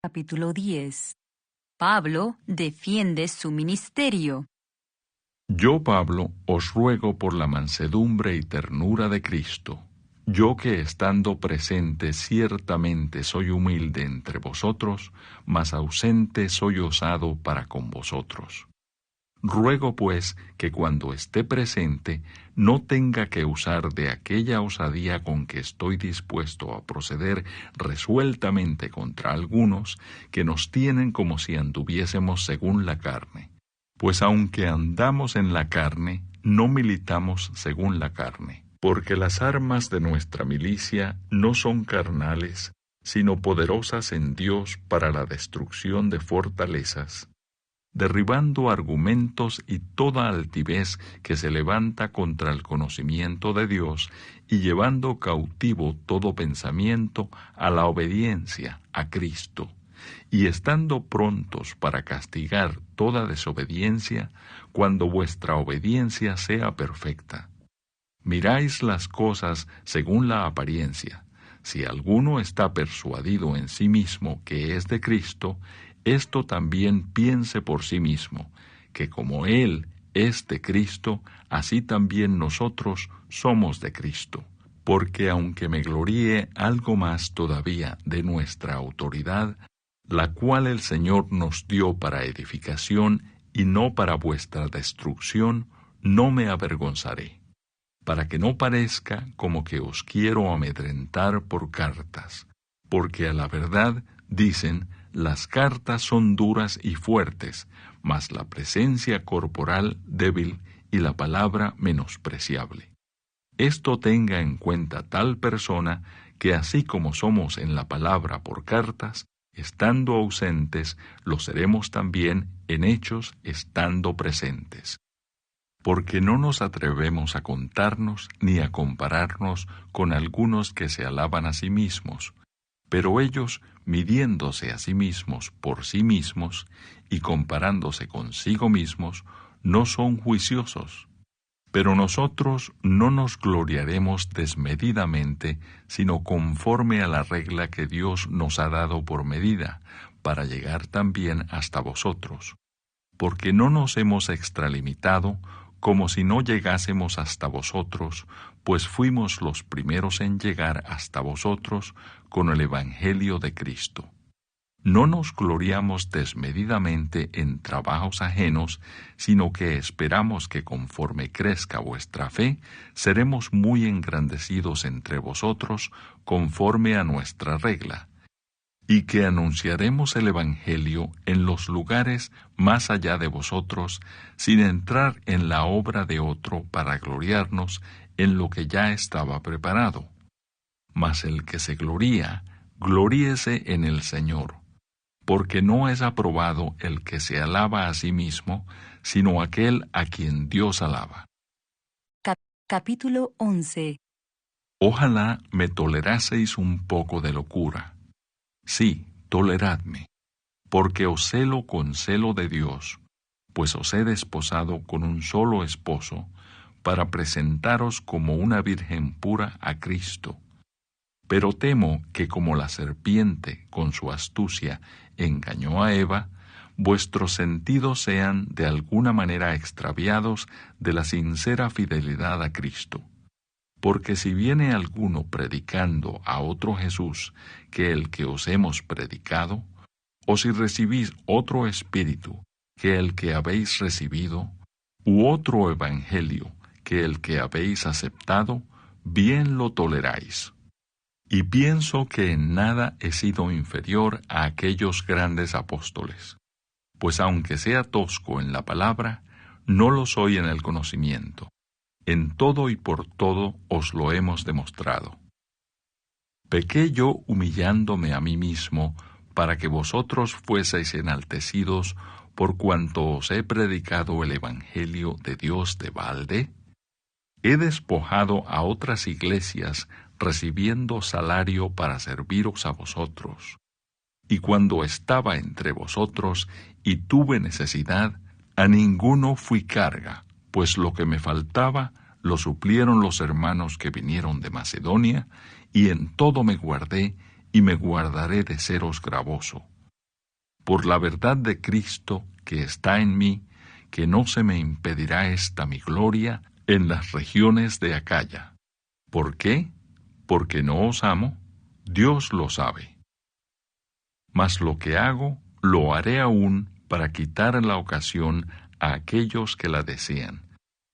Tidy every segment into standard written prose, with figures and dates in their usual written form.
Capítulo 10. Pablo defiende su ministerio. Yo, Pablo, os ruego por la mansedumbre y ternura de Cristo, yo que estando presente ciertamente soy humilde entre vosotros, mas ausente soy osado para con vosotros. Ruego pues que cuando esté presente no tenga que usar de aquella osadía con que estoy dispuesto a proceder resueltamente contra algunos que nos tienen como si anduviésemos según la carne. Pues aunque andamos en la carne, no militamos según la carne, porque las armas de nuestra milicia no son carnales, sino poderosas en Dios para la destrucción de fortalezas, derribando argumentos y toda altivez que se levanta contra el conocimiento de Dios y llevando cautivo todo pensamiento a la obediencia a Cristo, y estando prontos para castigar toda desobediencia cuando vuestra obediencia sea perfecta. Miráis las cosas según la apariencia. Si alguno está persuadido en sí mismo que es de Cristo, esto también piense por sí mismo, que como Él es de Cristo, así también nosotros somos de Cristo. Porque aunque me gloríe algo más todavía de nuestra autoridad, la cual el Señor nos dio para edificación y no para vuestra destrucción, no me avergonzaré, para que no parezca como que os quiero amedrentar por cartas, porque a la verdad, dicen, las cartas son duras y fuertes, mas la presencia corporal débil y la palabra menospreciable. Esto tenga en cuenta tal persona que así como somos en la palabra por cartas, estando ausentes, lo seremos también en hechos estando presentes. Porque no nos atrevemos a contarnos ni a compararnos con algunos que se alaban a sí mismos, pero ellos, midiéndose a sí mismos por sí mismos y comparándose consigo mismos, no son juiciosos. Pero nosotros no nos gloriaremos desmedidamente, sino conforme a la regla que Dios nos ha dado por medida, para llegar también hasta vosotros. Porque no nos hemos extralimitado, como si no llegásemos hasta vosotros, pues fuimos los primeros en llegar hasta vosotros con el Evangelio de Cristo. No nos gloriamos desmedidamente en trabajos ajenos, sino que esperamos que conforme crezca vuestra fe, seremos muy engrandecidos entre vosotros conforme a nuestra regla, y que anunciaremos el Evangelio en los lugares más allá de vosotros, sin entrar en la obra de otro para gloriarnos en lo que ya estaba preparado. Mas el que se gloría, gloríese en el Señor. Porque no es aprobado el que se alaba a sí mismo, sino aquel a quien Dios alaba. Capítulo 11. Ojalá me toleraseis un poco de locura. Sí, toleradme, porque os celo con celo de Dios, pues os he desposado con un solo esposo, para presentaros como una virgen pura a Cristo. Pero temo que como la serpiente, con su astucia, engañó a Eva, vuestros sentidos sean de alguna manera extraviados de la sincera fidelidad a Cristo. Porque si viene alguno predicando a otro Jesús que el que os hemos predicado, o si recibís otro espíritu que el que habéis recibido, u otro evangelio que el que habéis aceptado, bien lo toleráis. Y pienso que en nada he sido inferior a aquellos grandes apóstoles, pues aunque sea tosco en la palabra, no lo soy en el conocimiento. En todo y por todo os lo hemos demostrado. Pequé yo humillándome a mí mismo, para que vosotros fueseis enaltecidos por cuanto os he predicado el Evangelio de Dios de balde. He despojado a otras iglesias, recibiendo salario para serviros a vosotros. Y cuando estaba entre vosotros y tuve necesidad, a ninguno fui carga, pues lo que me faltaba lo suplieron los hermanos que vinieron de Macedonia, y en todo me guardé, y me guardaré de seros gravoso. por la verdad de Cristo que está en mí, que no se me impedirá esta mi gloria en las regiones de Acaya. ¿Por qué? Porque no os amo, Dios lo sabe. Mas lo que hago, lo haré aún para quitar la ocasión a aquellos que la desean,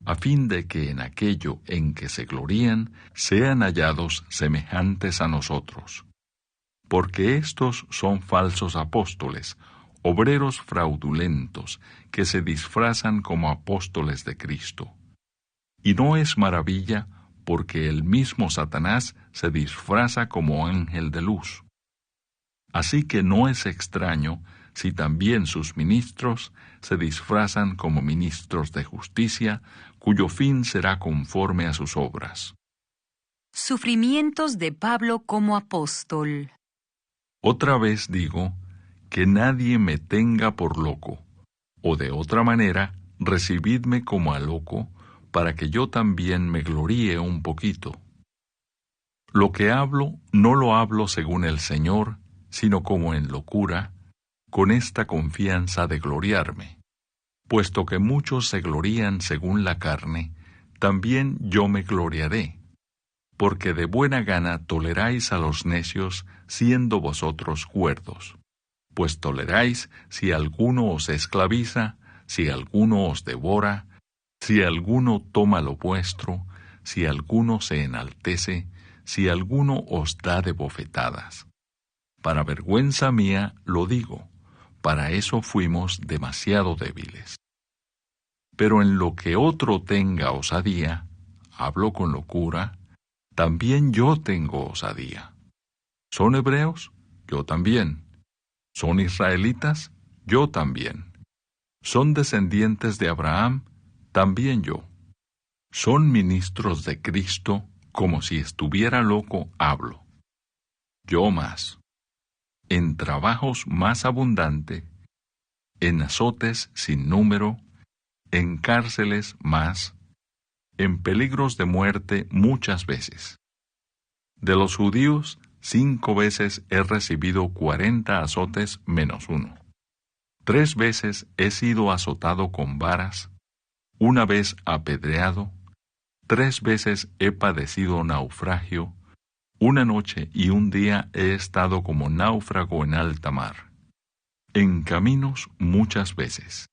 a fin de que en aquello en que se glorían sean hallados semejantes a nosotros. Porque estos son falsos apóstoles, obreros fraudulentos, que se disfrazan como apóstoles de Cristo. Y no es maravilla, porque el mismo Satanás se disfraza como ángel de luz. Así que no es extraño si también sus ministros se disfrazan como ministros de justicia, cuyo fin será conforme a sus obras. Sufrimientos de Pablo como apóstol. Otra vez digo, que nadie me tenga por loco, o de otra manera, recibidme como a loco, para que yo también me gloríe un poquito. Lo que hablo, no lo hablo según el Señor, sino como en locura, con esta confianza de gloriarme. Puesto que muchos se glorían según la carne, también yo me gloriaré, porque de buena gana toleráis a los necios, siendo vosotros cuerdos. Pues toleráis si alguno os esclaviza, si alguno os devora, si alguno toma lo vuestro, si alguno se enaltece, si alguno os da de bofetadas. Para vergüenza mía lo digo, para eso fuimos demasiado débiles. Pero en lo que otro tenga osadía, hablo con locura, también yo tengo osadía. ¿Son hebreos? Yo también. ¿Son israelitas? Yo también. ¿Son descendientes de Abraham? También yo. ¿Son ministros de Cristo? Como si estuviera loco, hablo. Yo más. En trabajos más abundante, en azotes sin número, en cárceles más, en peligros de muerte muchas veces. De los judíos, 5 veces he recibido 40 azotes menos 1. 3 veces he sido azotado con varas, 1 vez apedreado, 3 veces he padecido naufragio, 1 noche y 1 día he estado como náufrago en alta mar. En caminos muchas veces,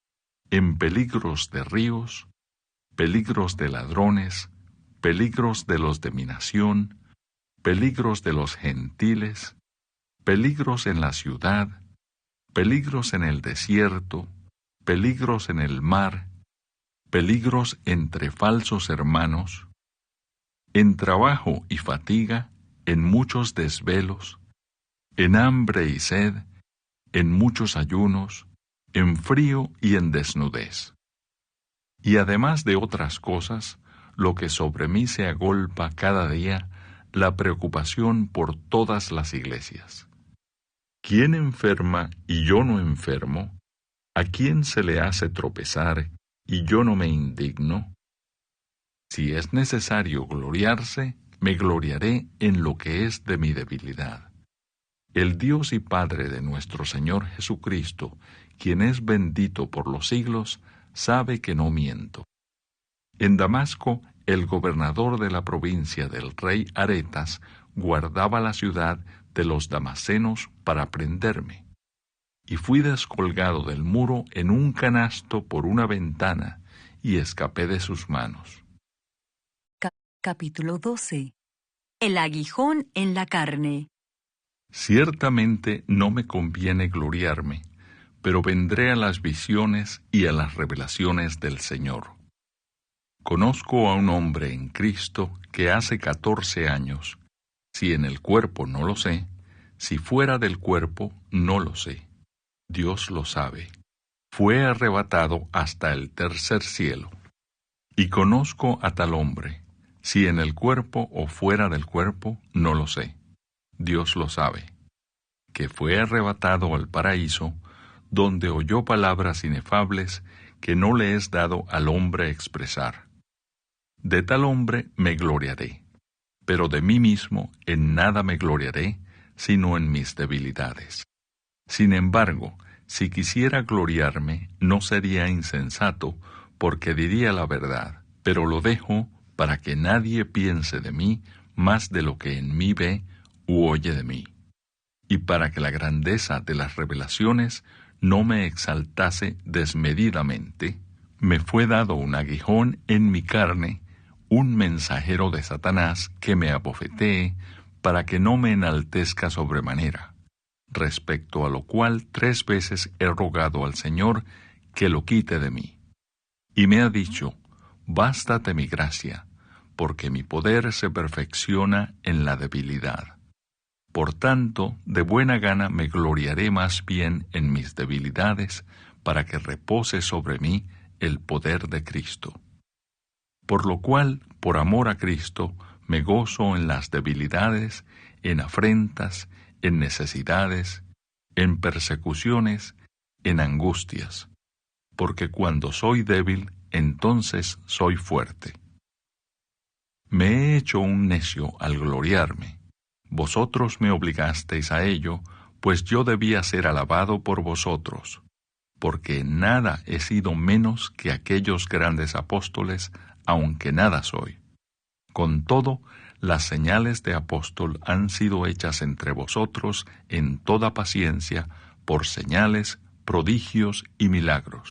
en peligros de ríos, peligros de ladrones, peligros de los de mi nación, peligros de los gentiles, peligros en la ciudad, peligros en el desierto, peligros en el mar, peligros entre falsos hermanos, en trabajo y fatiga, en muchos desvelos, en hambre y sed, en muchos ayunos, en frío y en desnudez. Y además de otras cosas, lo que sobre mí se agolpa cada día, la preocupación por todas las iglesias. ¿Quién enferma y yo no enfermo? ¿A quién se le hace tropezar y yo no me indigno? Si es necesario gloriarse, me gloriaré en lo que es de mi debilidad. El Dios y Padre de nuestro Señor Jesucristo, quien es bendito por los siglos, sabe que no miento. En Damasco, el gobernador de la provincia del rey Aretas guardaba la ciudad de los damasenos para prenderme. Y fui descolgado del muro en un canasto por una ventana y escapé de sus manos. Capítulo 12. El aguijón en la carne. Ciertamente no me conviene gloriarme, pero vendré a las visiones y a las revelaciones del Señor. Conozco a un hombre en Cristo que hace 14 años, si en el cuerpo no lo sé, si fuera del cuerpo no lo sé. Dios lo sabe. Fue arrebatado hasta el tercer cielo. Y conozco a tal hombre, si en el cuerpo o fuera del cuerpo no lo sé. Dios lo sabe. Que fue arrebatado al paraíso, donde oyó palabras inefables que no le es dado al hombre expresar. De tal hombre me gloriaré, pero de mí mismo en nada me gloriaré, sino en mis debilidades. Sin embargo, Si quisiera gloriarme, no sería insensato, porque diría la verdad, pero lo dejo para que nadie piense de mí más de lo que en mí ve u oye de mí, y para que la grandeza de las revelaciones no me exaltase desmedidamente, me fue dado un aguijón en mi carne, un mensajero de Satanás que me abofetee, para que no me enaltezca sobremanera, respecto a lo cual 3 veces he rogado al Señor que lo quite de mí. Y me ha dicho, bástate mi gracia, porque mi poder se perfecciona en la debilidad. Por tanto, de buena gana me gloriaré más bien en mis debilidades, para que repose sobre mí el poder de Cristo. Por lo cual, por amor a Cristo, me gozo en las debilidades, en afrentas, en necesidades, en persecuciones, en angustias, porque cuando soy débil, entonces soy fuerte. Me he hecho un necio al gloriarme. Vosotros me obligasteis a ello, pues yo debía ser alabado por vosotros, porque en nada he sido menos que aquellos grandes apóstoles, aunque nada soy. Con todo, las señales de apóstol han sido hechas entre vosotros en toda paciencia, por señales, prodigios y milagros.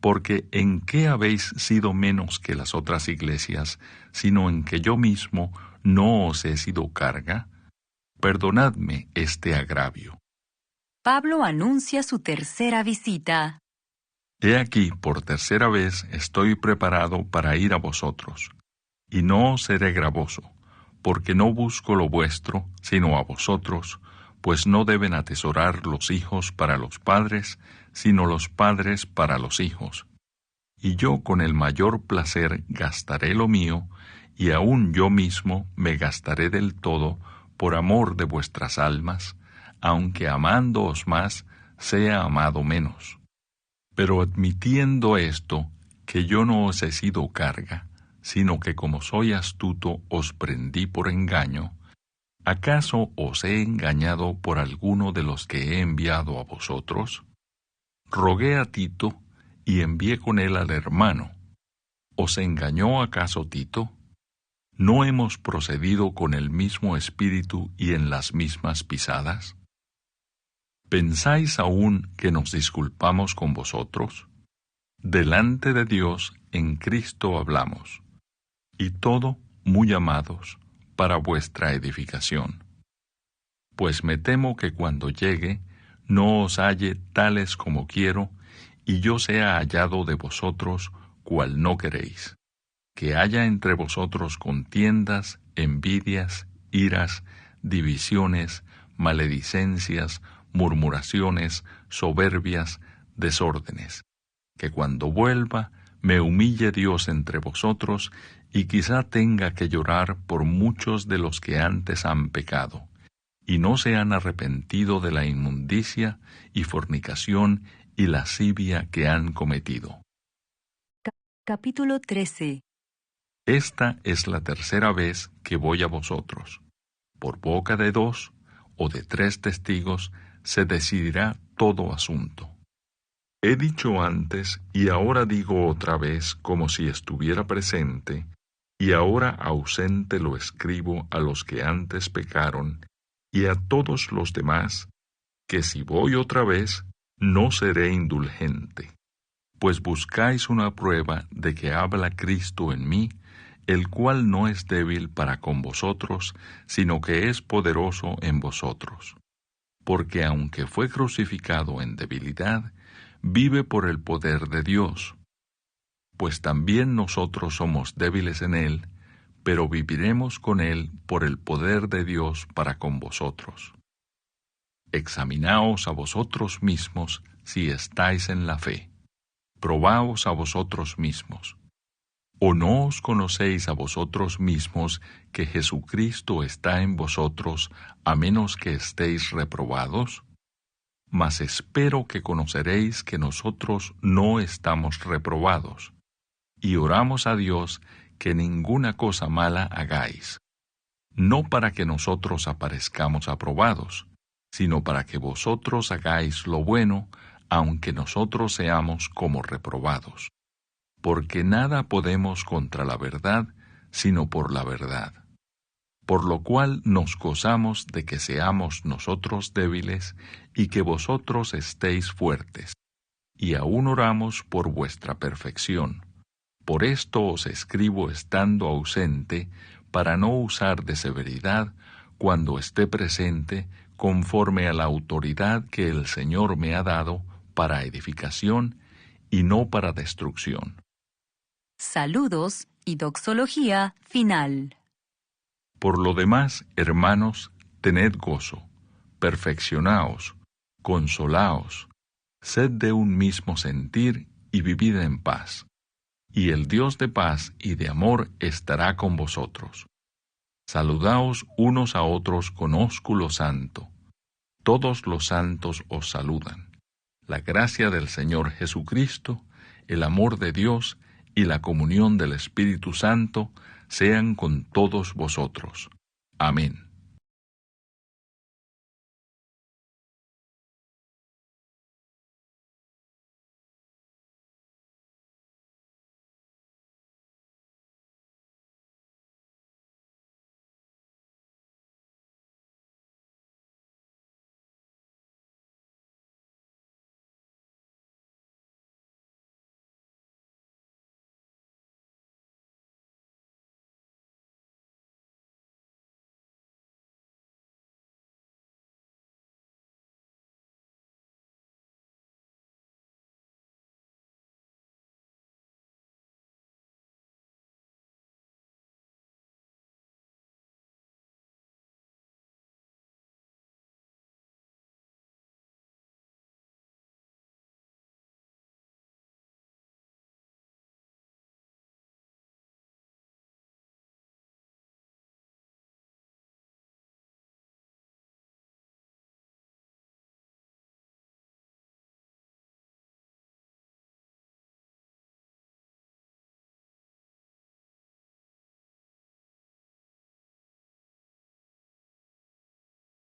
Porque ¿en qué habéis sido menos que las otras iglesias, sino en que yo mismo no os he sido carga? Perdonadme este agravio. Pablo anuncia su tercera visita. He aquí, por tercera vez estoy preparado para ir a vosotros, y no os seré gravoso, porque no busco lo vuestro, sino a vosotros, pues no deben atesorar los hijos para los padres, sino los padres para los hijos. Y yo con el mayor placer gastaré lo mío, y aun yo mismo me gastaré del todo por amor de vuestras almas, aunque amándoos más, sea amado menos. Pero admitiendo esto, que yo no os he sido carga, sino que como soy astuto os prendí por engaño, ¿acaso os he engañado por alguno de los que he enviado a vosotros? Rogué a Tito y envié con él al hermano. ¿Os engañó acaso Tito? ¿No hemos procedido con el mismo espíritu y en las mismas pisadas? ¿Pensáis aún que nos disculpamos con vosotros? Delante de Dios en Cristo hablamos, y todo muy amados para vuestra edificación. Pues me temo que cuando llegue no os halle tales como quiero, y yo sea hallado de vosotros cual no queréis, que haya entre vosotros contiendas, envidias, iras, divisiones, maledicencias, murmuraciones, soberbias, desórdenes, que cuando vuelva me humille Dios entre vosotros, y quizá tenga que llorar por muchos de los que antes han pecado, y no se han arrepentido de la inmundicia y fornicación y lascivia que han cometido. Capítulo 13. Esta es la tercera vez que voy a vosotros. Por boca de 2 o de 3 testigos se decidirá todo asunto. He dicho antes y ahora digo otra vez como si estuviera presente, y ahora ausente lo escribo a los que antes pecaron y a todos los demás, que si voy otra vez no seré indulgente, pues buscáis una prueba de que habla Cristo en mí, el cual no es débil para con vosotros, sino que es poderoso en vosotros. Porque aunque fue crucificado en debilidad, vive por el poder de Dios. Pues también nosotros somos débiles en él, pero viviremos con él por el poder de Dios para con vosotros. Examinaos a vosotros mismos si estáis en la fe. Probaos a vosotros mismos. ¿O no os conocéis a vosotros mismos que Jesucristo está en vosotros, a menos que estéis reprobados? Mas espero que conoceréis que nosotros no estamos reprobados, y oramos a Dios que ninguna cosa mala hagáis, no para que nosotros aparezcamos aprobados, sino para que vosotros hagáis lo bueno, aunque nosotros seamos como reprobados. Porque nada podemos contra la verdad, sino por la verdad. Por lo cual nos gozamos de que seamos nosotros débiles y que vosotros estéis fuertes, y aún oramos por vuestra perfección. Por esto os escribo estando ausente, para no usar de severidad cuando esté presente, conforme a la autoridad que el Señor me ha dado para edificación y no para destrucción. Saludos y doxología final. Por lo demás, hermanos, tened gozo, perfeccionaos, consolaos, sed de un mismo sentir y vivid en paz. Y el Dios de paz y de amor estará con vosotros. Saludaos unos a otros con ósculo santo. Todos los santos os saludan. La gracia del Señor Jesucristo, el amor de Dios y la comunión del Espíritu Santo sean con todos vosotros. Amén.